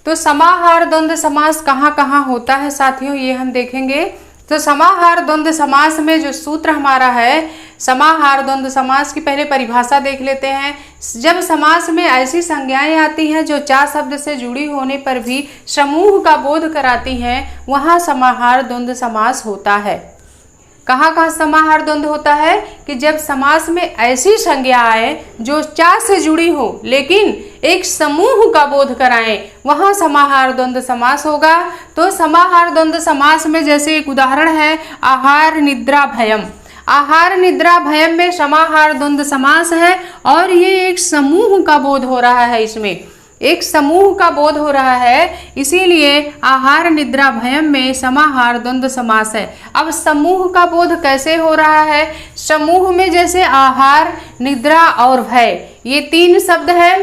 तो समाहार द्वंद्व समास कहाँ कहाँ होता है साथियों, ये हम देखेंगे। तो समाहार द्वंद्व समास में जो सूत्र हमारा है, समाहार द्वंद्व समास की पहले परिभाषा देख लेते हैं। जब समास में ऐसी संज्ञाएं आती हैं जो चार शब्द से जुड़ी होने पर भी समूह का बोध कराती हैं, वहाँ समाहार द्वंद्व समास होता है। कहाँ कहाँ समाहार द्वंद्व होता है कि जब समास में ऐसी संज्ञा आए जो चार से जुड़ी हो लेकिन एक समूह का बोध कराएं, वहाँ समाहार द्वंद्व समास होगा। तो समाहार द्वंद्व समास में जैसे एक उदाहरण है आहार निद्रा भयम। आहार निद्रा भयम में समाहार द्वंद्व समास है और ये एक समूह का बोध हो रहा है, इसमें एक समूह का बोध हो रहा है, इसीलिए आहार निद्रा भयम में समाहार द्वंद्व समास है। अब समूह का बोध कैसे हो रहा है, समूह में जैसे आहार निद्रा और भय ये तीन शब्द है,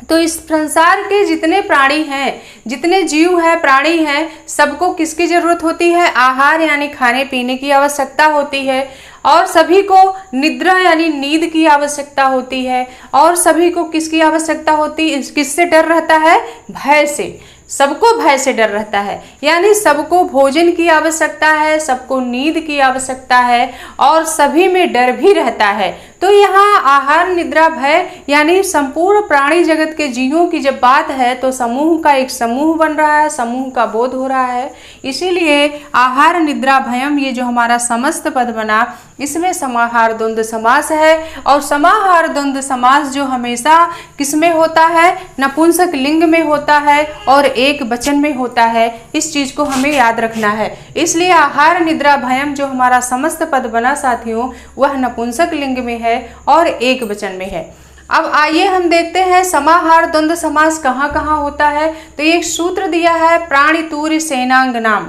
तो इस संसार के जितने प्राणी हैं, जितने जीव है प्राणी हैं, सबको किसकी जरूरत होती है, आहार यानी खाने पीने की आवश्यकता होती है, और सभी को निद्रा यानी नींद की आवश्यकता होती है, और सभी को किसकी आवश्यकता होती है, किससे डर रहता है, भय से। सबको भय से डर रहता है, यानी सबको भोजन की आवश्यकता है, सबको नींद की आवश्यकता है और सभी में डर भी रहता है। तो यहाँ आहार निद्रा भय यानी संपूर्ण प्राणी जगत के जीवों की जब बात है तो समूह का एक समूह बन रहा है, समूह का बोध हो रहा है। इसीलिए आहार निद्रा भयम ये जो हमारा समस्त पद बना, इसमें समाहार द्वंद्व समास है। और समाहार द्वंद्व समास जो हमेशा किसमें होता है, नपुंसक लिंग में होता है और एक वचन में होता है। इस चीज को हमें याद रखना है। इसलिए आहार निद्रा भयम जो हमारा समस्त पद बना साथियों, वह नपुंसक लिंग में है और एक वचन में है। अब आइए हम देखते हैं समाहार द्वंद्व समास कहाँ कहाँ होता है। तो एक सूत्र दिया है प्राणी तूर्य सेनांग नाम,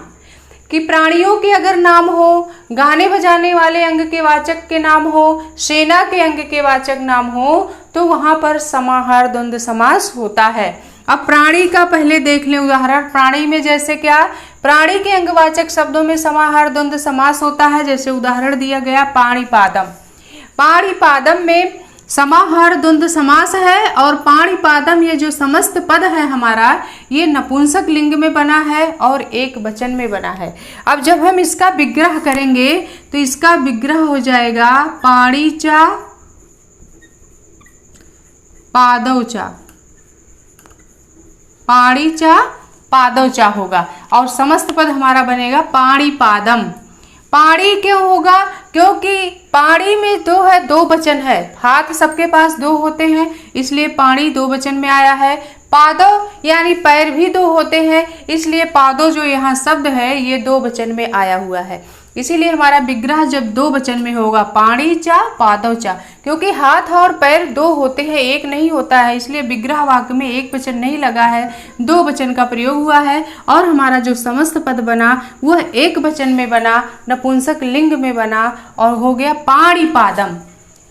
कि प्राणियों के अगर नाम हो, गाने बजाने वाले अंग के वाचक के नाम हो, सेना के अंग के वाचक नाम हो, तो वहां पर समाहार द्वंद्व समास होता है। अब प्राणी का पहले देख लें उदाहरण। प्राणी में जैसे क्या, प्राणी के अंगवाचक शब्दों में समाहार द्वंद्व समास होता है। जैसे उदाहरण दिया गया पाणिपादम। पाणिपादम में समाहार द्वंद्व समास है और पाणिपादम ये जो समस्त पद है हमारा, ये नपुंसक लिंग में बना है और एक वचन में बना है। अब जब हम इसका विग्रह करेंगे तो इसका विग्रह हो जाएगा पाणिचा पादौचा, पाणिचा पादौचा होगा और समस्त पद हमारा बनेगा पाणिपादम। पाणी क्यों होगा, क्योंकि पाणी में दो है, दो वचन है, हाथ सबके पास दो होते हैं, इसलिए पाणी दो वचन में आया है। पादव यानी पैर भी दो होते हैं, इसलिए पादो जो यहाँ शब्द है ये दो वचन में आया हुआ है। इसीलिए हमारा विग्रह जब दो वचन में होगा पाणिचा पादौचा, क्योंकि हाथ और पैर दो होते हैं, एक नहीं होता है, इसलिए विग्रह वाक्य में एक वचन नहीं लगा है, दो वचन का प्रयोग हुआ है। और हमारा जो समस्त पद बना वह एक वचन में बना, नपुंसक लिंग में बना और हो गया पाणिपादम।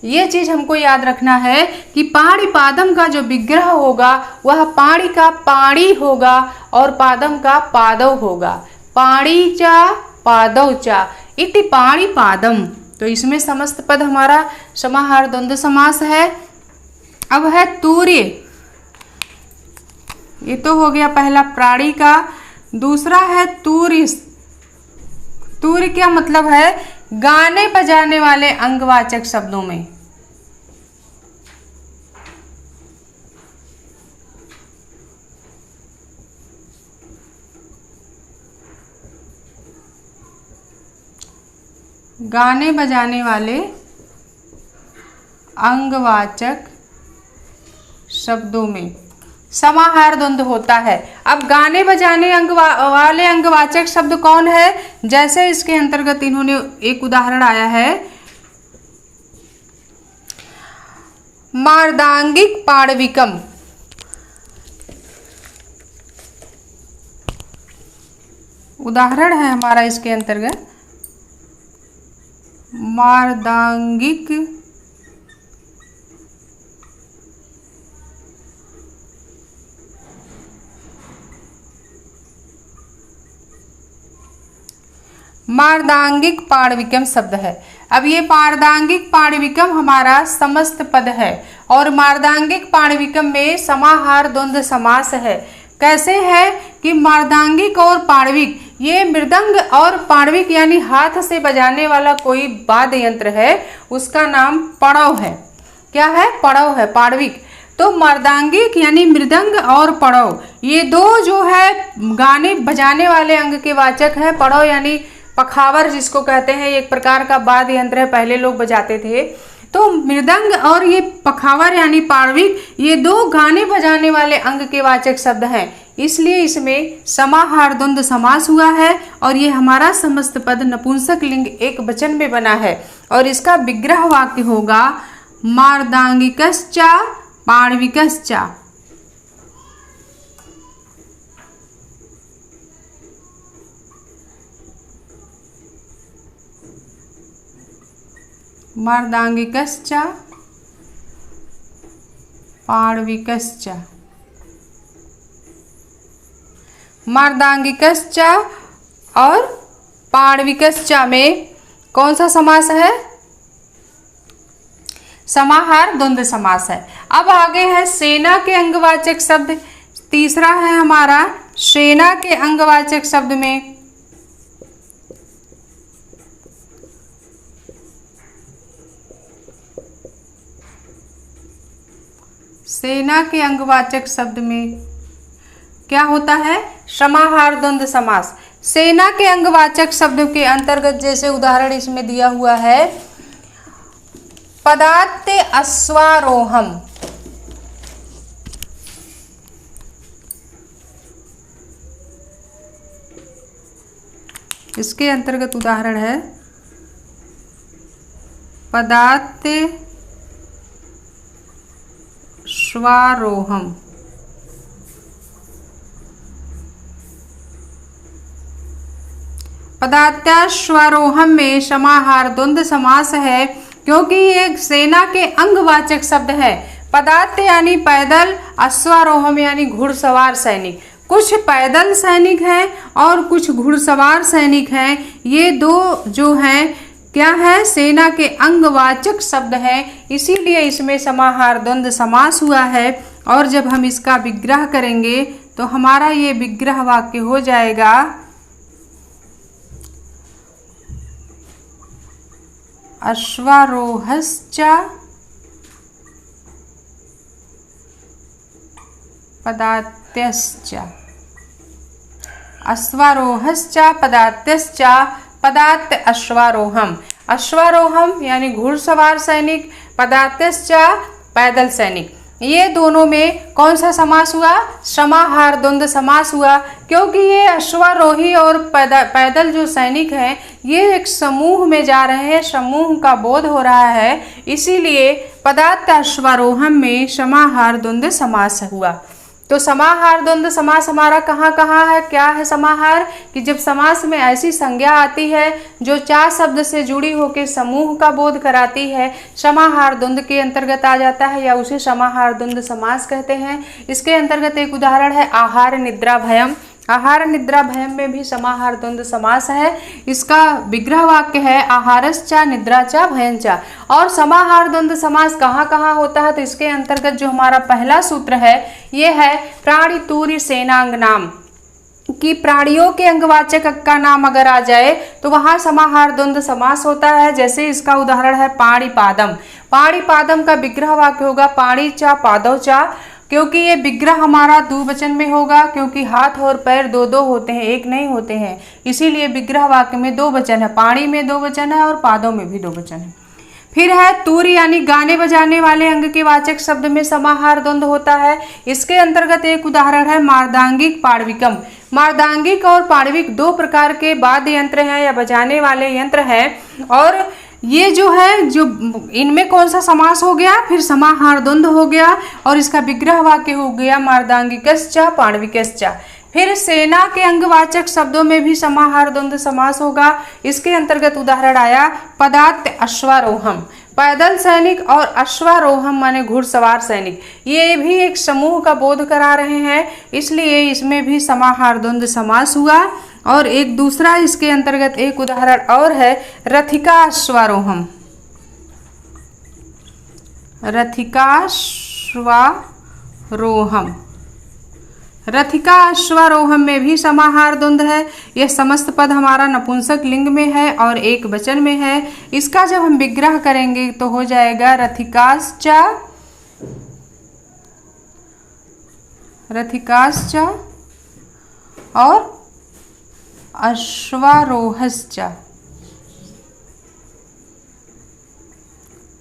ये चीज हमको याद रखना है कि पाणिपादम का जो विग्रह होगा वह पाणी का पाणी होगा और पादम का पादव होगा। पाणिचा पादौचा इति पाणिपादम। तो इसमें समस्त पद हमारा समाहार द्वंद्व समास है। अब है तूर्य, ये तो हो गया पहला प्राणी का। दूसरा है तूर्य। तूर्य क्या मतलब है, गाने बजाने वाले अंगवाचक शब्दों में। गाने बजाने वाले अंगवाचक शब्दों में समाहार द्वंद्व होता है। अब गाने बजाने वाले अंगवाचक शब्द कौन है, जैसे इसके अंतर्गत इन्होंने एक उदाहरण आया है मार्दांगिक पाणविकम। उदाहरण है हमारा इसके अंतर्गत मार्दांगिक मार्दांगिक पाणविकम शब्द है। अब ये मार्दांगिक पाणविकम हमारा समस्त पद है और मार्दांगिक पाणविकम में समाहार द्वंद्व समास है। कैसे है कि मार्दांगिक और पाणविक, ये मृदंग और पाणविक यानी हाथ से बजाने वाला कोई वाद्य यंत्र है, उसका नाम पड़व है। क्या है? पड़व है, पाणविक। तो मार्दांगिक यानी मृदंग और पड़व, ये दो जो है गाने बजाने वाले अंग के वाचक है। पड़व यानी पखावर जिसको कहते हैं, एक प्रकार का वाद्य यंत्र है, पहले लोग बजाते थे। तो मृदंग और ये पखावर यानी पाणविक, ये दो गाने बजाने वाले अंग के वाचक शब्द हैं, इसलिए इसमें समाहार द्वंद्व समास हुआ है। और ये हमारा समस्त पद नपुंसक लिंग एक वचन में बना है। और इसका विग्रह वाक्य होगा मार्दांगिकश्चा पाणविकश्चा। मार्दांगिकश्चा पाणविकश्चा। मार्दांगिकश्चा और पाणविकश्चा में कौन सा समास है? समाहार द्वंद्व समास है। अब आगे है सेना के अंगवाचक शब्द। तीसरा है हमारा सेना के अंगवाचक शब्द में सेना के अंगवाचक शब्द में क्या होता है? समाहार द्वंद्व समास। सेना के अंगवाचक शब्द के अंतर्गत जैसे उदाहरण इसमें दिया हुआ है, पदात्ते अश्वारोहम। इसके अंतर्गत उदाहरण है पदात्ते स्वारोहम। पदात्याश्वारोहम में समाहार द्वंद्व समास है, क्योंकि ये सेना के अंगवाचक शब्द है। पदार्थ यानी पैदल, अश्वारोहम यानी घुड़सवार सैनिक। कुछ पैदल सैनिक हैं और कुछ घुड़सवार सैनिक हैं। ये दो जो हैं क्या है? सेना के अंगवाचक शब्द हैं, इसीलिए इसमें समाहार द्वंद्व समास हुआ है। और जब हम इसका विग्रह करेंगे तो हमारा ये विग्रह वाक्य हो जाएगा अश्वारोहश्च पदात्यश्च। अश्वारोहश्च पदात्यश्च पदात्य अश्वारोहम। अश्वारोहम यानी घुड़सवार सैनिक, पदात्यश्च पैदल सैनिक। ये दोनों में कौन सा समास हुआ? समाहार द्वंद्व समास हुआ, क्योंकि ये अश्वारोही और पैदल जो सैनिक हैं ये एक समूह में जा रहे हैं, समूह का बोध हो रहा है, इसीलिए पदार्थ अश्वारोहम में समाहार द्वंद्व समास हुआ। तो समाहार द्वंद्व समास हमारा कहाँ कहाँ है? क्या है समाहार? कि जब समास में ऐसी संज्ञा आती है जो चार शब्द से जुड़ी होकर समूह का बोध कराती है, समाहार द्वंद्व के अंतर्गत आ जाता है, या उसे समाहार द्वंद्व समास कहते हैं। इसके अंतर्गत एक उदाहरण है आहार निद्रा भयम। आहार निद्रा भयम में भी समाहार द्वंद्व समास है। इसका विग्रह वाक्य है आहारश्चा निद्राचा भयंचा। और समाहार द्वंद्व समास कहाँ कहाँ होता है? तो इसके अंतर्गत जो हमारा पहला सूत्र है ये है प्राणी तूर्य सेनांग नाम, कि प्राणियों के अंगवाचक का नाम अगर आ जाए तो वहाँ समाहार द्वंद्व समास होता है। जैसे इसका उदाहरण है पाणिपादम। पाणिपादम का विग्रह वाक्य होगा पाणिचा पादवचा, क्योंकि ये विग्रह हमारा द्विवचन में होगा, क्योंकि हाथ और पैर दो दो होते हैं, एक नहीं होते हैं, इसीलिए विग्रह वाक्य में दो वचन है। पाणी में दो वचन है और पादों में भी दो वचन है। फिर है तूर्य यानी गाने बजाने वाले अंग के वाचक शब्द में समाहार द्वंद्व होता है। इसके अंतर्गत एक उदाहरण है मार्दांगिक पाणविकम। मार्दांगिक और पाणविक दो प्रकार के वाद्य यंत्र हैं या बजाने वाले यंत्र हैं, और ये जो है जो इनमें कौन सा समास हो गया? फिर समाहार द्वंद्व हो गया, और इसका विग्रह वाक्य हो गया मार्दांगिकश्च पाणविकश्च। फिर सेना के अंगवाचक शब्दों में भी समाहार द्वंद्व समास होगा। इसके अंतर्गत उदाहरण आया पदात्य अश्वारोहम। पैदल सैनिक और अश्वारोहम माने घुड़सवार सैनिक, ये भी एक समूह का बोध करा रहे हैं, इसलिए इसमें भी समाहार द्वंद्व समास हुआ। और एक दूसरा इसके अंतर्गत एक उदाहरण और है रथिका अश्वारोहम। रथिका अश्वारोहम। रथिका अश्वारोहम में भी समाहार द्वंद है। यह समस्त पद हमारा नपुंसक लिंग में है और एक वचन में है। इसका जब हम विग्रह करेंगे तो हो जाएगा रथिकाश्चा, रथिकाश्चा और अश्वारोहश्चा,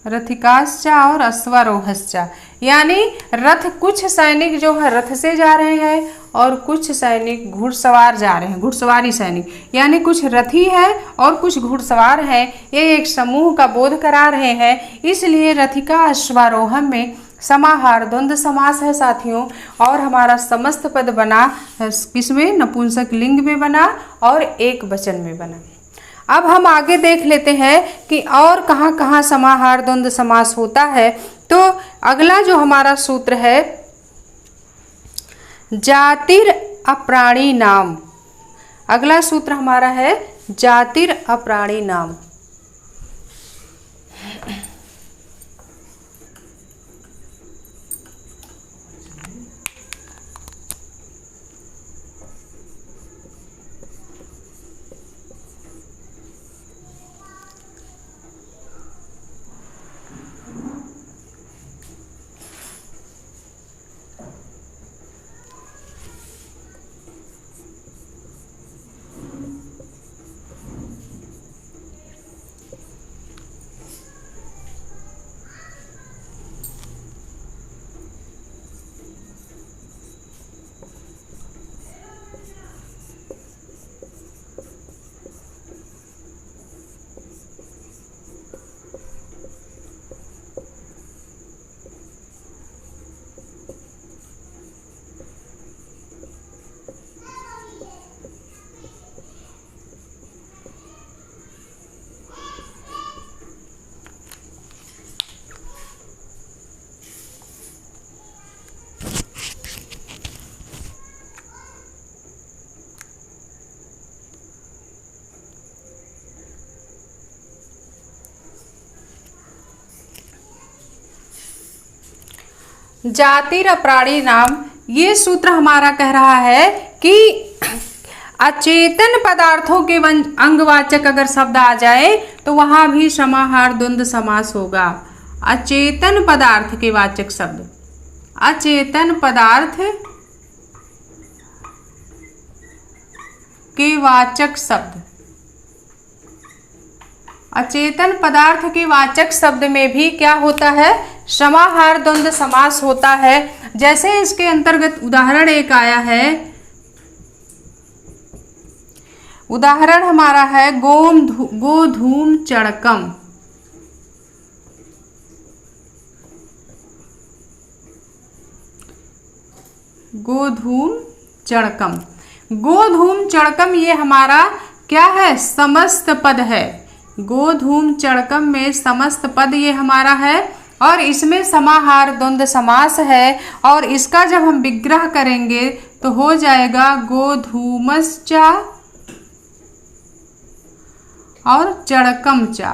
रथिकाश्चा और अश्वारोहश्चा। यानी रथ, कुछ सैनिक जो है रथ से जा रहे हैं और कुछ सैनिक घुड़सवार जा रहे हैं, घुड़सवारी सैनिक, यानी कुछ रथी है और कुछ घुड़सवार हैं। ये एक समूह का बोध करा रहे हैं, इसलिए रथिका अश्वारोहम में समाहार द्वंद्व समास है साथियों। और हमारा समस्त पद बना किसमें? नपुंसक लिंग में बना और एक वचन में बना। अब हम आगे देख लेते हैं कि और कहाँ कहाँ समाहार द्वंद्व समास होता है। तो अगला जो हमारा सूत्र है, जातिर अप्राणी नाम। अगला सूत्र हमारा है जातिर अप्राणी नाम। जातिर अप्राणी नाम, ये सूत्र हमारा कह रहा है कि अचेतन पदार्थों के अंगवाचक अगर शब्द आ जाए तो वहां भी समाहार द्वंद्व समास होगा। अचेतन पदार्थ के वाचक शब्द, अचेतन पदार्थ के वाचक शब्द, अचेतन पदार्थ के वाचक शब्द में भी क्या होता है? समाहार द्वंद्व समास होता है। जैसे इसके अंतर्गत उदाहरण एक आया है, उदाहरण हमारा है गोधूम चड़कम। गोधूम चड़कम, गोधूम चड़कम ये हमारा क्या है? समस्त पद है। गोधूम चड़कम में समस्त पद ये हमारा है और इसमें समाहार द्वंद्व समास है। और इसका जब हम विग्रह करेंगे तो हो जाएगा गोधूमश्चा और चड़कमचा।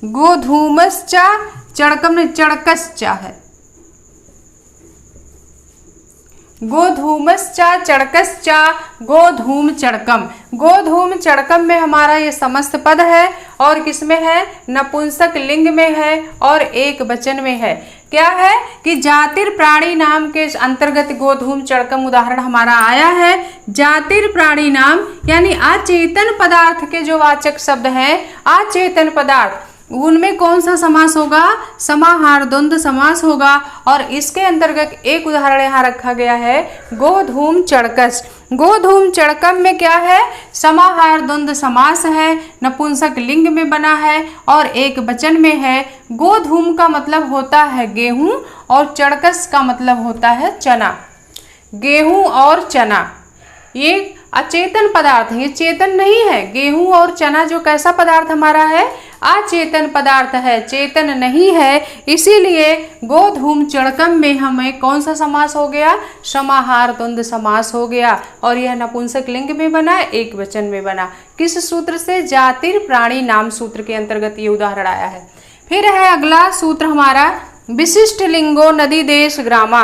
गोधूमश्चा, चड़कम में चड़कश्चा है। गोधूमश्चा चड़कश्चा, गोधूम चड़कम। गोधूम चड़कम में हमारा ये समस्त पद है और किसमें है? नपुंसक लिंग में है और एक वचन में है। क्या है कि जातिर प्राणी नाम के अंतर्गत गोधूम चड़कम उदाहरण हमारा आया है। जातिर प्राणी नाम यानी अचेतन पदार्थ के जो वाचक शब्द हैं, अचेतन पदार्थ, उनमें कौन सा समास होगा? समाहार द्वंद्व समास होगा। और इसके अंतर्गत एक उदाहरण यहाँ रखा गया है, गोधूम चड़कस। गोधूम चड़कम में क्या है? समाहार द्वंद्व समास है, नपुंसक लिंग में बना है और एक वचन में है। गोधूम का मतलब होता है गेहूं और चड़कस का मतलब होता है चना। गेहूं और चना ये अचेतन पदार्थ है, ये चेतन नहीं है। गेहूं और चना जो कैसा पदार्थ हमारा है? अचेतन पदार्थ है, चेतन नहीं है। इसीलिए गोधूम चड़कम में हमें कौन सा समास हो गया? समाहार द्वंद्व समास हो गया और यह नपुंसक लिंग में बना, एक वचन में बना। किस सूत्र से? जातिर प्राणी नाम सूत्र के अंतर्गत ये उदाहरण आया है। फिर है अगला सूत्र हमारा विशिष्ट लिंगो नदी देश ग्रामा।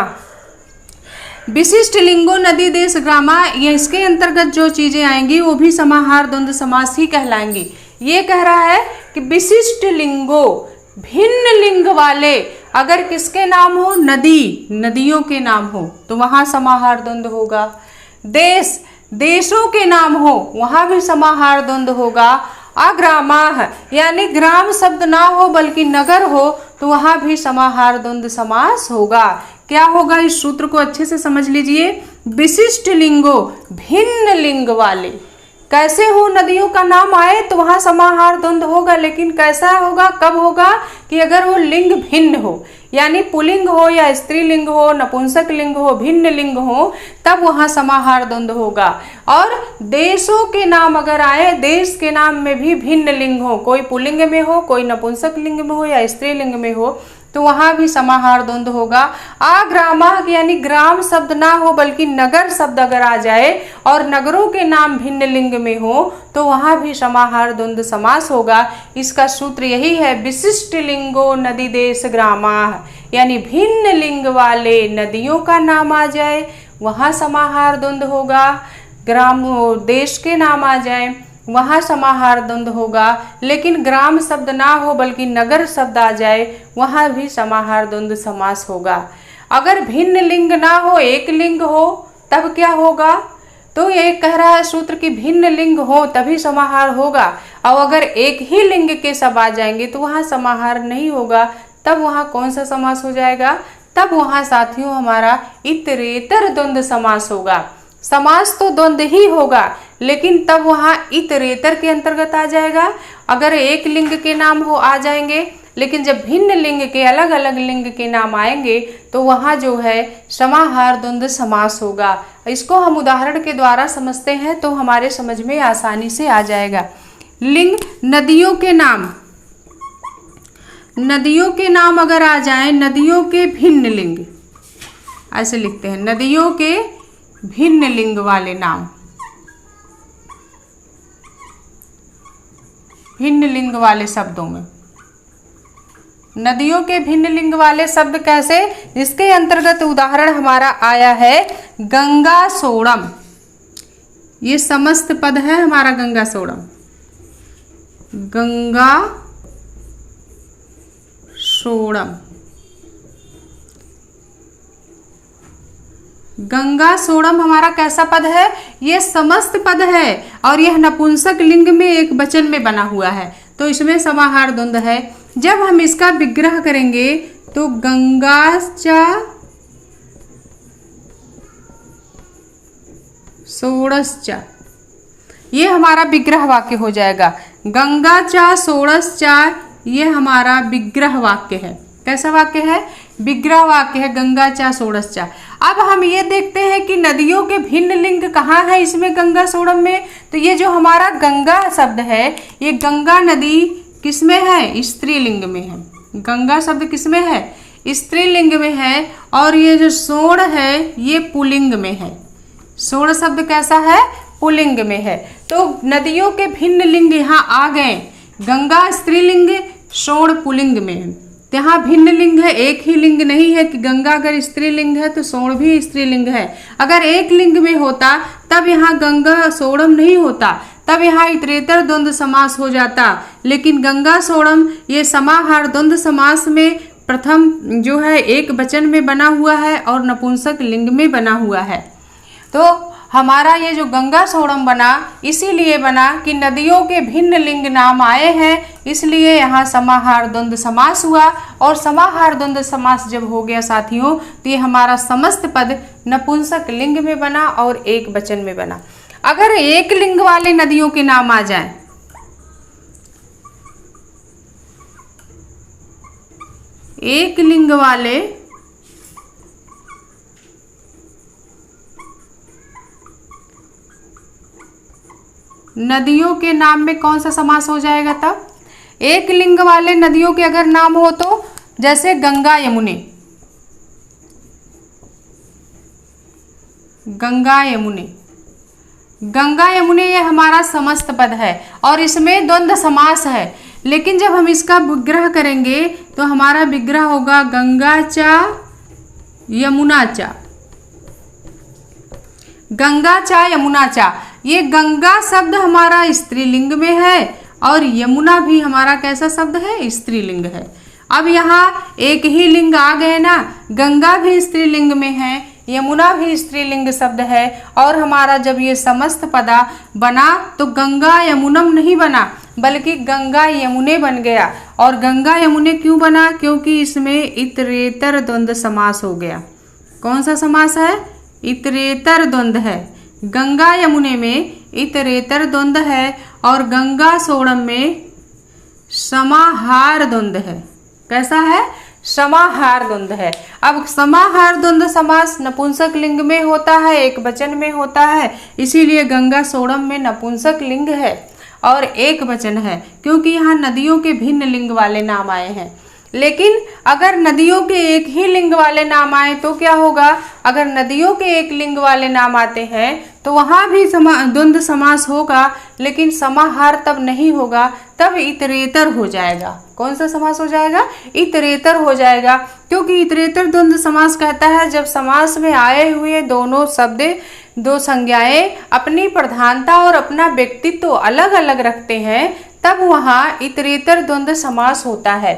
विशिष्ट लिंगो नदी देश ग्रामा, ये इसके अंतर्गत जो चीजें आएंगी वो भी समाहार द्वंद्व समास ही कहलाएंगी। ये कह रहा है कि विशिष्ट लिंगो, भिन्न लिंग वाले अगर किसके नाम हो, नदी, नदियों के नाम हो तो वहां समाहार द्वंद्व होगा। देश, देशों के नाम हो वहां भी समाहार द्वंद्व होगा। अग्रामाः, यानी ग्राम शब्द ना हो बल्कि नगर हो तो वहां भी समाहार द्वंद्व समास होगा। क्या होगा, इस सूत्र को अच्छे से समझ लीजिए। विशिष्ट लिंगो, भिन्न लिंग वाले, कैसे हो, नदियों का नाम आए तो वहां समाहार द्वंद्व होगा, लेकिन कैसा होगा, कब होगा, कि अगर वो लिंग भिन्न हो, यानी पुल्लिंग हो या स्त्रीलिंग हो, नपुंसक लिंग हो, भिन्न लिंग हो, तब वहां समाहार द्वंद्व होगा। और देशों के नाम अगर आए, देश के नाम में भी भिन्न लिंग हो, कोई पुल्लिंग में हो, कोई नपुंसक लिंग में हो या स्त्रीलिंग में हो, तो वहां भी समाहार द्वंद्व होगा। आग्रामः, यानी ग्राम शब्द ना हो बल्कि नगर शब्द अगर आ जाए और नगरों के नाम भिन्न लिंग में हो तो वहां भी समाहार द्वंद्व समास होगा। इसका सूत्र यही है, विशिष्ट लिंगो नदी देश ग्रामाः, यानी भिन्न लिंग वाले नदियों का नाम आ जाए वहां समाहार द्वंद्व होगा। ग्राम, देश के नाम आ जाए वहां समाहार द्वंद्व होगा, लेकिन ग्राम शब्द ना हो बल्कि नगर शब्द आ जाए वहां भी समाहार द्वंद्व समास होगा। अगर भिन्न लिंग ना हो, एक लिंग हो, तब क्या होगा, तो ये कह रहा है सूत्र की भिन्न लिंग हो तभी समाहार होगा। और अगर एक ही लिंग के सब आ जाएंगे तो वहां समाहार नहीं होगा। तब वहां कौन सा समास हो जाएगा, तब वहां साथियों हमारा इतरेतर द्वंद्व समास होगा। समास तो द्वंद्व ही होगा, लेकिन तब वहां इतरेतर के अंतर्गत आ जाएगा। अगर एक लिंग के नाम हो आ जाएंगे, लेकिन जब भिन्न लिंग के, अलग अलग लिंग के नाम आएंगे तो वहां जो है समाहार द्वंद्व समास होगा। इसको हम उदाहरण के द्वारा समझते हैं तो हमारे समझ में आसानी से आ जाएगा। लिंग, नदियों के नाम, नदियों के नाम अगर आ जाए, नदियों के भिन्न लिंग, ऐसे लिखते हैं, नदियों के भिन्न लिंग वाले नाम, भिन्न लिंग वाले शब्दों में, नदियों के भिन्न लिंग वाले शब्द कैसे, इसके अंतर्गत उदाहरण हमारा आया है गंगा सोड़म। ये समस्त पद है हमारा गंगा सोड़म, गंगा सोड़म। गंगा सोड़म हमारा कैसा पद है, ये समस्त पद है और यह नपुंसक लिंग में एक वचन में बना हुआ है, तो इसमें समाहार द्वंद्व है। जब हम इसका विग्रह करेंगे तो गंगाचा सोड़श्चा, ये हमारा विग्रह वाक्य हो जाएगा। गंगाचा सोड़श्चा ये हमारा विग्रह वाक्य है। कैसा वाक्य है, विग्रह वाक्य है, गंगाचा सोड़श्चा। अब हम ये देखते हैं कि नदियों के भिन्न लिंग कहाँ है इसमें, गंगा सोड़म में। तो ये जो हमारा गंगा शब्द है, ये गंगा नदी किसमें है, स्त्रीलिंग में है। गंगा शब्द किसमें है, स्त्रीलिंग में है। और ये जो सोड़ है ये पुल्लिंग में है। सोड़ शब्द कैसा है, पुल्लिंग में है। तो नदियों के भिन्न लिंग यहाँ आ गए, गंगा स्त्रीलिंग, सोड़ पुल्लिंग में है। यहाँ भिन्न लिंग है, एक ही लिंग नहीं है कि गंगा अगर स्त्रीलिंग है तो सोड़ भी स्त्रीलिंग है। अगर एक लिंग में होता तब यहाँ गंगा सोड़म नहीं होता, तब यहाँ इतरेतर द्वंद्व समास हो जाता। लेकिन गंगा सोड़म ये समाहार द्वंद्व समास में प्रथम जो है एक वचन में बना हुआ है और नपुंसक लिंग में बना हुआ है। तो हमारा ये जो गंगा सोड़म बना इसीलिए बना कि नदियों के भिन्न लिंग नाम आए हैं, इसलिए यहाँ समाहार द्वंद्व समास हुआ। और समाहार द्वंद्व समास जब हो गया साथियों तो ये हमारा समस्त पद नपुंसक लिंग में बना और एक वचन में बना। अगर एक लिंग वाले नदियों के नाम आ जाए, एक लिंग वाले नदियों के नाम में कौन सा समास हो जाएगा, तब एक लिंग वाले नदियों के अगर नाम हो तो जैसे गंगा यमुने, गंगा यमुने, गंगा यमुने ये हमारा समस्त पद है और इसमें द्वंद्व समास है। लेकिन जब हम इसका विग्रह करेंगे तो हमारा विग्रह होगा गंगा चा यमुना चा। गंगा चा यमुना चा, ये गंगा शब्द हमारा स्त्रीलिंग में है और यमुना भी हमारा कैसा शब्द है, स्त्रीलिंग है। अब यहाँ एक ही लिंग आ गए ना, गंगा भी स्त्रीलिंग में है, यमुना भी स्त्रीलिंग शब्द है, और हमारा जब ये समस्त पदा बना तो गंगा यमुनम नहीं बना बल्कि गंगा यमुने बन गया। और गंगा यमुने क्यों बना, क्योंकि इसमें इतरेतर द्वंद्व समास हो गया। कौन सा समास है, इतरेतर द्वंद्व है। गंगा यमुने में इतरेतर द्वंद्व है और गंगा सोड़म में समाहार द्वंद्व है। कैसा है, समाहार द्वंद्व है। अब समाहार द्वंद्व समास नपुंसक लिंग में होता है, एक वचन में होता है, इसीलिए गंगा सोड़म में नपुंसक लिंग है और एक वचन है, क्योंकि यहाँ नदियों के भिन्न लिंग वाले नाम आए हैं। लेकिन अगर नदियों के एक ही लिंग वाले नाम आए तो क्या होगा, अगर नदियों के एक लिंग वाले नाम आते हैं तो वहाँ भी द्वंद्व समास होगा, लेकिन समाहार तब नहीं होगा, तब इतरेतर हो जाएगा। कौन सा समास हो जाएगा, इतरेतर हो जाएगा। क्योंकि इतरेतर द्वंद्व समास कहता है जब समास में आए हुए दोनों शब्द, दो संज्ञाएं अपनी प्रधानता और अपना व्यक्तित्व अलग अलग रखते हैं, तब वहाँ इतरेतर द्वंद्व समास होता है।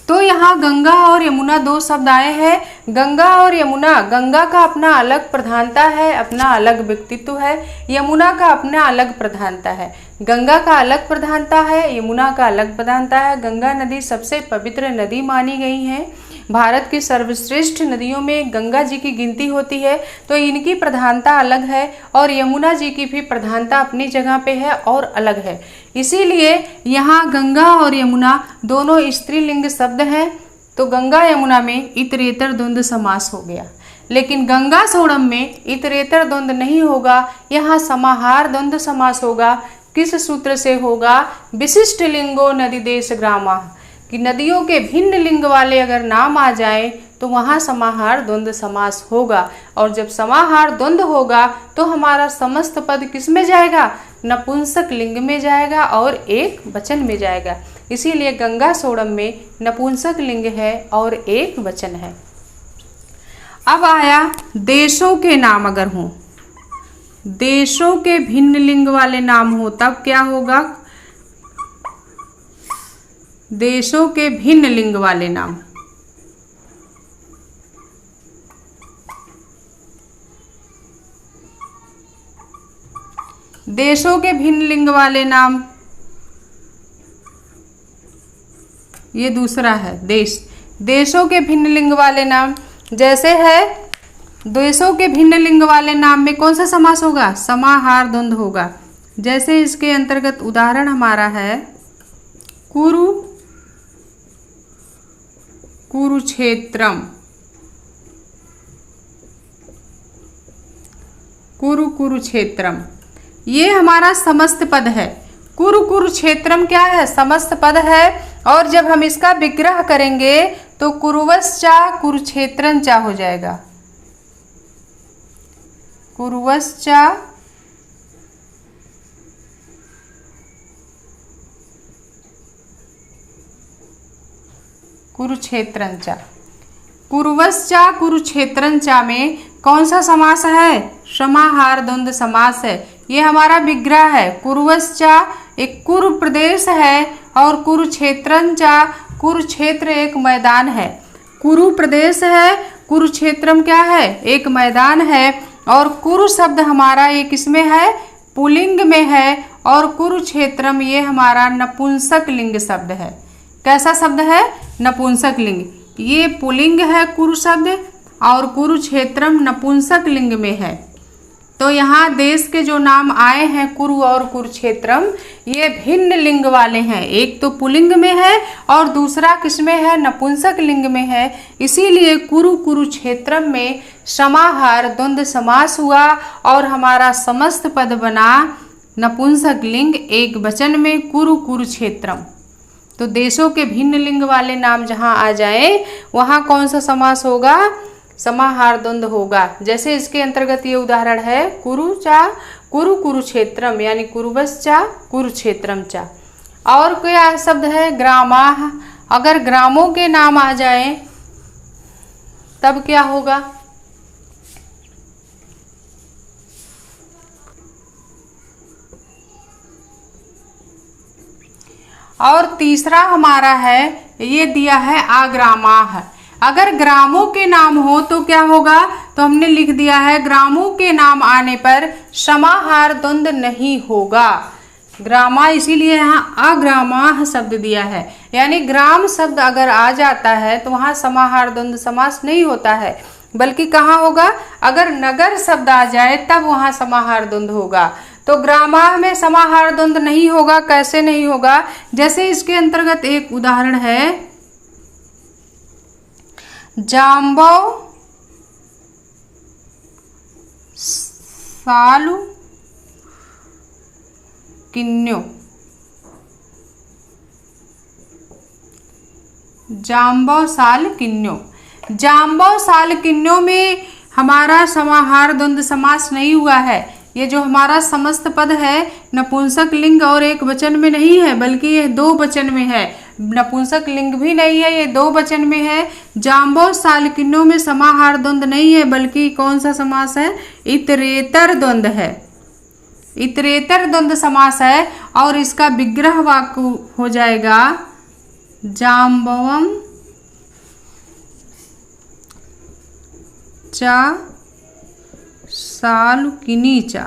तो यहाँ गंगा और यमुना दो शब्द आए हैं। गंगा और यमुना, गंगा का अपना अलग प्रधानता है, अपना अलग व्यक्तित्व है, यमुना का अपना अलग प्रधानता है। गंगा का अलग प्रधानता है, यमुना का अलग प्रधानता है। गंगा नदी सबसे पवित्र नदी मानी गई है। भारत की सर्वश्रेष्ठ नदियों में गंगा जी की गिनती होती है, तो इनकी प्रधानता अलग है और यमुना जी की भी प्रधानता अपनी जगह पे है और अलग है। इसीलिए यहाँ गंगा और यमुना दोनों स्त्रीलिंग शब्द हैं, तो गंगा यमुना में इतरेतर द्वंद्व समास हो गया। लेकिन गंगा सोड़म में इतरेतर द्वंद्व नहीं होगा, यहाँ समाहार द्वंद्व समास होगा। किस सूत्र से होगा, विशिष्ट लिंगो नदी देश ग्रामा, कि नदियों के भिन्न लिंग वाले अगर नाम आ जाए तो वहाँ समाहार द्वंद्व समास होगा। और जब समाहार द्वंद्व होगा तो हमारा समस्त पद किस में जाएगा, नपुंसक लिंग में जाएगा और एक वचन में जाएगा। इसीलिए गंगा सोड़म में नपुंसक लिंग है और एक वचन है। अब आया देशों के नाम अगर हों, देशों के भिन्न लिंग वाले नाम हो तब क्या होगा, देशों के भिन्न लिंग वाले नाम, देशों के भिन्न लिंग वाले नाम, ये दूसरा है देश। देशों के भिन्न लिंग वाले नाम जैसे है, देशों के भिन्न लिंग वाले नाम में कौन सा समास होगा, समाहार द्वंद्व होगा। जैसे इसके अंतर्गत उदाहरण हमारा है कुरुक्षेत्रम, कुरुक्षेत्रम, ये हमारा समस्त पद है। कुरुक्षेत्रम क्या है, समस्त पद है। और जब हम इसका विग्रह करेंगे तो कुरुवश्चा कुरुक्षेत्रंचा हो जाएगा। कुरुवश्चा कुरुक्षेत्रंचा, कुरुवश्चा कुरुक्षेत्रंचा में कौन सा समास है, समाहार द्वंद्व समास है। ये हमारा विग्रह है। कुरुवश्चा एक कुरु प्रदेश है और कुरुक्षेत्रंचा, कुरुक्षेत्र एक मैदान है। कुरु प्रदेश है, कुरुक्षेत्रम क्या है, एक मैदान है। और कुरु शब्द हमारा ये किसमें है, पुल्लिंग में है। और कुरुक्षेत्रम ये हमारा नपुंसक लिंग शब्द है। कैसा शब्द है, नपुंसक लिंग। ये पुल्लिंग है कुरु शब्द और कुरुक्षेत्रम नपुंसक लिंग में है। तो यहाँ देश के जो नाम आए हैं कुरु और कुरुक्षेत्रम, ये भिन्न लिंग वाले हैं। एक तो पुल्लिंग में है और दूसरा किसमें है, नपुंसक लिंग में है। इसीलिए कुरुक्षेत्रम में समाहार द्वंद्व समास हुआ और हमारा समस्त पद बना नपुंसक लिंग एक वचन में कुरुक्षेत्रम। तो देशों के भिन्न लिंग वाले नाम जहाँ आ जाए वहाँ कौन सा समास होगा, समाहार द्वंद्व होगा। जैसे इसके अंतर्गत ये उदाहरण है कुरुक्षेत्रम यानी कुरुवश्चा कुरुक्षेत्रम चा। और क्या शब्द है, ग्रामाः अगर ग्रामों के नाम आ जाए तब क्या होगा? और तीसरा हमारा है, ये दिया है आग्रामाः। अगर ग्रामों के नाम हो तो क्या होगा? तो हमने लिख दिया है ग्रामों के नाम आने पर समाहार द्वंद्व नहीं होगा। ग्रामा इसीलिए यहाँ अग्रामाः शब्द दिया है, यानी ग्राम शब्द अगर आ जाता है तो वहाँ समाहार द्वंद्व समास नहीं होता है, बल्कि कहाँ होगा? अगर नगर शब्द आ जाए तब वहाँ समाहार द्वंद्व होगा। तो ग्रामाः में समाहार द्वंद्व नहीं होगा। कैसे नहीं होगा? जैसे इसके अंतर्गत एक उदाहरण है, जाम्बव सालु किन्यो। जाम्बव साल किन्यो। जाम्बव साल किन्यो में हमारा समाहार द्वंद्व समास नहीं हुआ है। ये जो हमारा समस्त पद है नपुंसक लिंग और एक वचन में नहीं है, बल्कि ये दो वचन में है। नपुंसक लिंग भी नहीं है, ये दो वचन में है। जाम्बव साल किन्यो में समाहार द्वंद्व नहीं है, बल्कि कौन सा समास है? इतरेतर द्वंद्व है। इतरेतर द्वंद्व समास है और इसका विग्रह वाक्य हो जाएगा जाम्बवम चा सालुकिनी चा।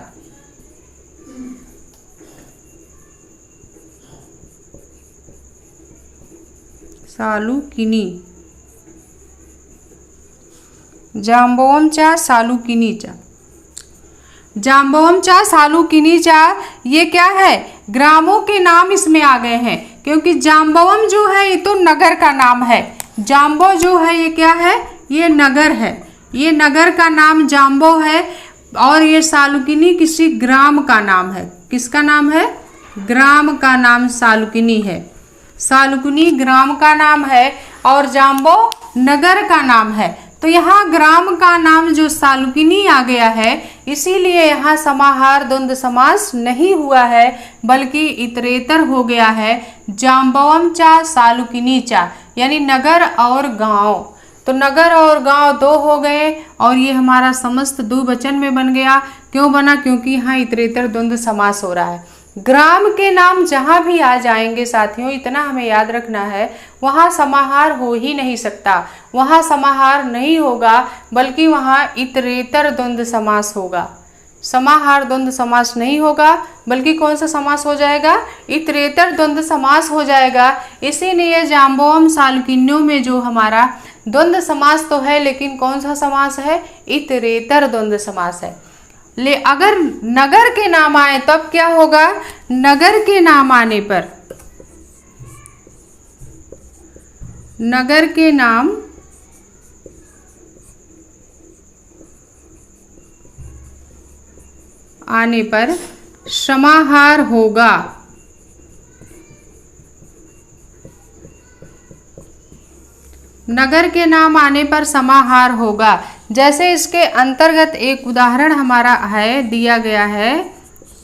सालुकिनी। जाम्बवम चा सालुकिनी चा। जाम्बवम चा सालुकिनी चा, ये क्या है? ग्रामों के नाम इसमें आ गए हैं, क्योंकि जाम्बवम जो है ये तो नगर का नाम है। जाम्बव जो है ये क्या है? ये नगर है। ये नगर का नाम जाम्बव है और ये सालुकिनी किसी ग्राम का नाम है। किसका नाम है? ग्राम का नाम सालुकिनी है। सालुकिनी ग्राम का नाम है और जाम्बव नगर का नाम है। तो यहाँ ग्राम का नाम जो सालुकिनी आ गया है, इसीलिए यहाँ समाहार द्वंद्व समास नहीं हुआ है, बल्कि इतरेतर हो गया है। जाम्बवम चा सालुकिनी चा, यानी नगर और गांव। तो नगर और गांव दो हो गए और ये हमारा समस्त द्विवचन में बन गया। क्यों बना? क्योंकि यहाँ इतरेतर द्वंद्व समास हो रहा है। ग्राम के नाम जहाँ भी आ जाएंगे साथियों, इतना हमें याद रखना है, वहाँ समाहार हो ही नहीं सकता। वहाँ समाहार नहीं होगा, बल्कि वहाँ इतरेतर द्वंद्व समास होगा। समाहार द्वंद्व समास नहीं होगा, बल्कि कौन सा समास हो जाएगा? इतरेतर द्वंद्व समास हो जाएगा। इसीलिए जाम्बवम सालुकिन्यो में जो हमारा द्वंद्व समास तो है, लेकिन कौन सा समास है? इतरेतर द्वंद्व समास है। अगर नगर के नाम आए तब क्या होगा? नगर के नाम आने पर, नगर के नाम आने पर समाहार होगा। नगर के नाम आने पर समाहार होगा। जैसे इसके अंतर्गत एक उदाहरण हमारा है, दिया गया है,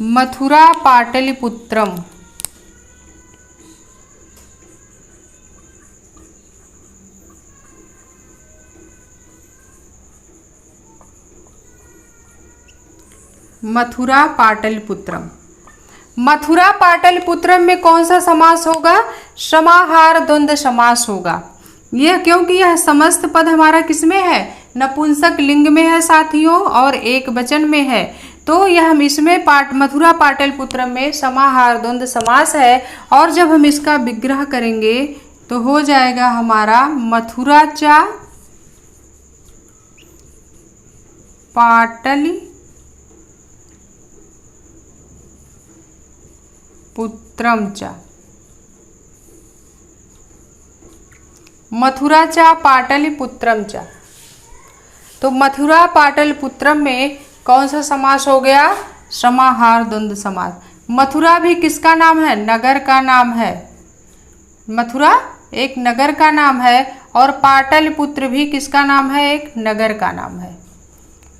मथुरा पाटलिपुत्रम। मथुरा पाटलिपुत्रम। मथुरा पाटलिपुत्रम में कौन सा समास होगा? समाहार द्वंद्व समास होगा। यह क्योंकि यह समस्त पद हमारा किसमें है? नपुंसक लिंग में है साथियों, और एक वचन में है। तो यह हम इसमें मथुरा पाटलिपुत्रम में समाहार द्वंद्व समास है। और जब हम इसका विग्रह करेंगे तो हो जाएगा हमारा मथुरा चा पाटलिपुत्रम चा। मथुरा चा पाटलिपुत्रम चा। तो मथुरा पाटलिपुत्रम में कौन सा समास हो गया? समाहार द्वंद्व समास। मथुरा भी किसका नाम है? नगर का नाम है। मथुरा एक नगर का नाम है और पाटलिपुत्र भी किसका नाम है? एक नगर का नाम है।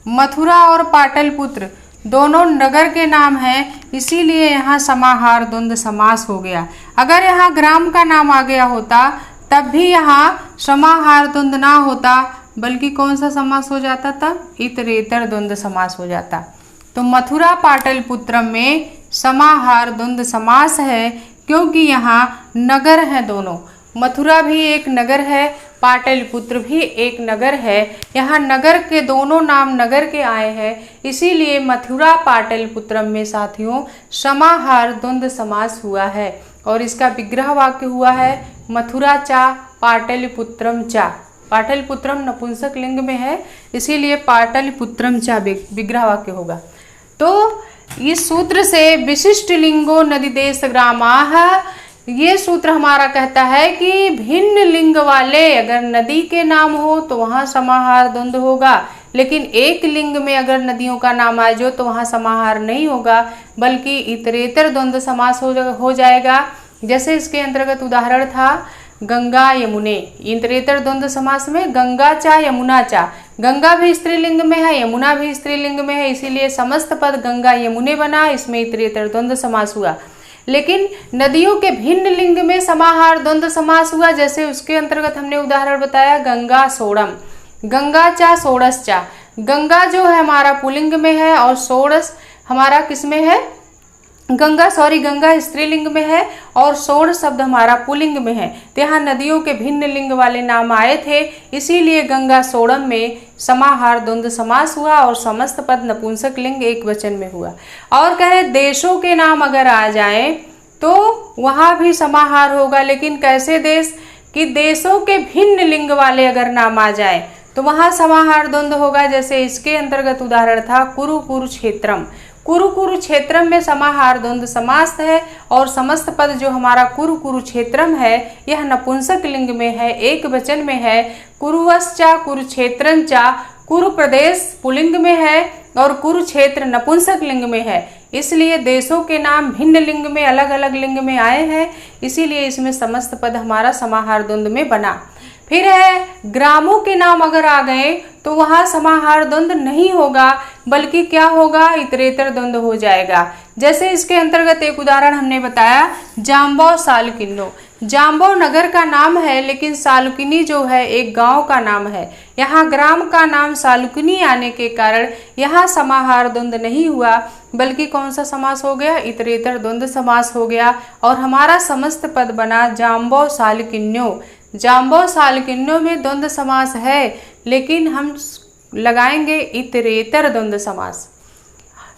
मथुरा और पाटलिपुत्र दोनों नगर के नाम हैं, इसीलिए यहाँ समाहार द्वंद्व समास हो गया। अगर यहाँ ग्राम का नाम आ गया होता तब भी यहाँ समाहार द्वंद्व ना होता, बल्कि कौन सा समास हो जाता तब? इतरेतर द्वंद्व समास हो जाता। तो मथुरा पाटलिपुत्रम में समाहार द्वंद्व समास है, क्योंकि यहाँ नगर हैं दोनों। मथुरा भी एक नगर है, पाटलिपुत्र भी एक नगर है। यहाँ नगर के दोनों नाम नगर के आए हैं, इसीलिए मथुरा पाटलिपुत्रम में साथियों समाहार द्वंद्व समास हुआ है। और इसका विग्रह वाक्य हुआ है मथुरा चा पाटलिपुत्रम चा। पाटलिपुत्रम नपुंसक लिंग में है, इसीलिए पाटलिपुत्रम चा विग्रह वाक्य होगा। तो इस सूत्र से विशिष्ट लिंगो नदी देश ग्रामाः, ये सूत्र हमारा कहता है कि भिन्न लिंग वाले अगर नदी के नाम हो तो वहाँ समाहार द्वंद्व होगा, लेकिन एक लिंग में अगर नदियों का नाम आ जाए तो वहाँ समाहार नहीं होगा, बल्कि इतरेतर द्वंद्व समास हो जाएगा। जैसे इसके अंतर्गत उदाहरण था गंगा यमुने, इतरेतर द्वंद्व समास में गंगा चा यमुना चा। गंगा भी स्त्रीलिंग में है, यमुना भी स्त्रीलिंग में है, इसीलिए समस्त पद गंगा यमुने बना, इसमें इतरेतर द्वंद्व समास हुआ। लेकिन नदियों के भिन्न लिंग में समाहार द्वंद्व समास हुआ, जैसे उसके अंतर्गत हमने उदाहरण बताया गंगा सोड़म, गंगा चा सोड़स चा। गंगा जो है हमारा पुल्लिंग में है और सोड़स हमारा किस में है? गंगा स्त्रीलिंग में है और सोड़ शब्द हमारा पुल्लिंग में है। तो यहाँ नदियों के भिन्न लिंग वाले नाम आए थे, इसीलिए गंगा सोड़म में समाहार द्वंद्व समास हुआ और समस्त पद नपुंसक लिंग एक वचन में हुआ। और कह रहे देशों के नाम अगर आ जाए तो वहाँ भी समाहार होगा, लेकिन कैसे देश? कि देशों के भिन्न लिंग वाले अगर नाम आ जाए तो वहाँ समाहार द्वंद्व होगा। जैसे इसके अंतर्गत उदाहरण था कुरुक्षेत्रम। कुरुक्षेत्रम में समाहार द्वंद्व समास है और समस्त पद जो हमारा कुरुक्षेत्रम है यह नपुंसक लिंग में है, एक वचन में है। कुरुवश्चा कुरुक्षेत्रंचा, कुरु प्रदेश पुल्लिंग में है और कुरुक्षेत्र नपुंसक लिंग में है, इसलिए देशों के नाम भिन्न लिंग में अलग अलग लिंग में आए हैं, इसीलिए इसमें समस्त पद हमारा समाहार द्वंद्व में बना। फिर है ग्रामों के नाम अगर आ गए तो वहाँ समाहार द्वंद्व नहीं होगा, बल्कि क्या होगा? इतरेतर द्वंद्व हो जाएगा। जैसे इसके अंतर्गत एक उदाहरण हमने बताया जाम्बौ सालकिन्नो। जाम्बौ नगर का नाम है, लेकिन सालुकिनी जो है एक गांव का नाम है। यहाँ ग्राम का नाम सालुकिनी आने के कारण यहाँ समाहार द्वंद्व नहीं हुआ, बल्कि कौन सा समास हो गया? इतरेतर द्वंद्व समास हो गया और हमारा समस्त पद बना जाम्बौ सालकिन्नो। जाम्बौ सालकिन्नो में द्वंद्व समास है, लेकिन हम लगाएंगे इतरेतर द्वंद्व समास।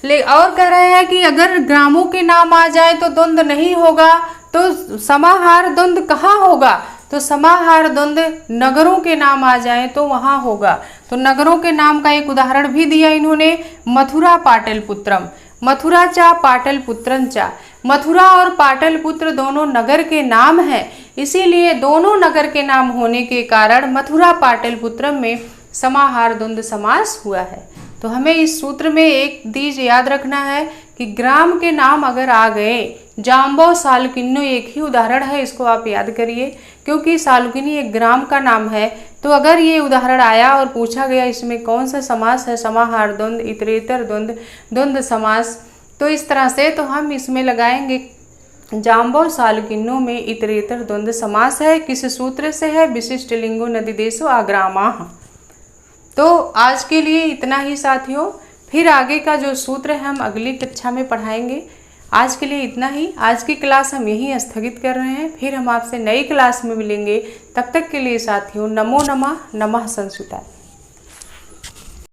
और कह रहे हैं कि अगर ग्रामों के नाम आ जाए तो द्वंद्व नहीं होगा, तो समाहार द्वंद्व कहाँ होगा? तो समाहार द्वंद्व नगरों के नाम आ जाए तो वहाँ होगा। तो नगरों के नाम का एक उदाहरण भी दिया इन्होंने, मथुरा पाटलिपुत्रम। मथुरा चा पाटलिपुत्रम चा। मथुरा और पाटलिपुत्र दोनों नगर के नाम हैं, इसीलिए दोनों नगर के नाम होने के कारण मथुरा पाटलिपुत्रम में समाहार द्वंद्व समास हुआ है। तो हमें इस सूत्र में एक चीज याद रखना है कि ग्राम के नाम अगर आ गए, जाम्बौ सालकिन्नो एक ही उदाहरण है, इसको आप याद करिए, क्योंकि सालुकिनी एक ग्राम का नाम है। तो अगर ये उदाहरण आया और पूछा गया इसमें कौन सा समास है, समाहार द्वंद्व, इतरेतर द्वंद्व, द्वंद्व समास, तो इस तरह से तो हम इसमें लगाएंगे जाम्बौ सालकिन्नो में इतरेतर द्वंद्व समास है। किस सूत्र से है? विशिष्ट लिंगो नदी देशो आग्रामाः। तो आज के लिए इतना ही साथियों, फिर आगे का जो सूत्र है हम अगली कक्षा में पढ़ाएंगे। आज के लिए इतना ही, आज की क्लास हम यहीं स्थगित कर रहे हैं, फिर हम आपसे नई क्लास में मिलेंगे। तब तक के लिए साथियों नमो नमः, नमः संस्कृताय।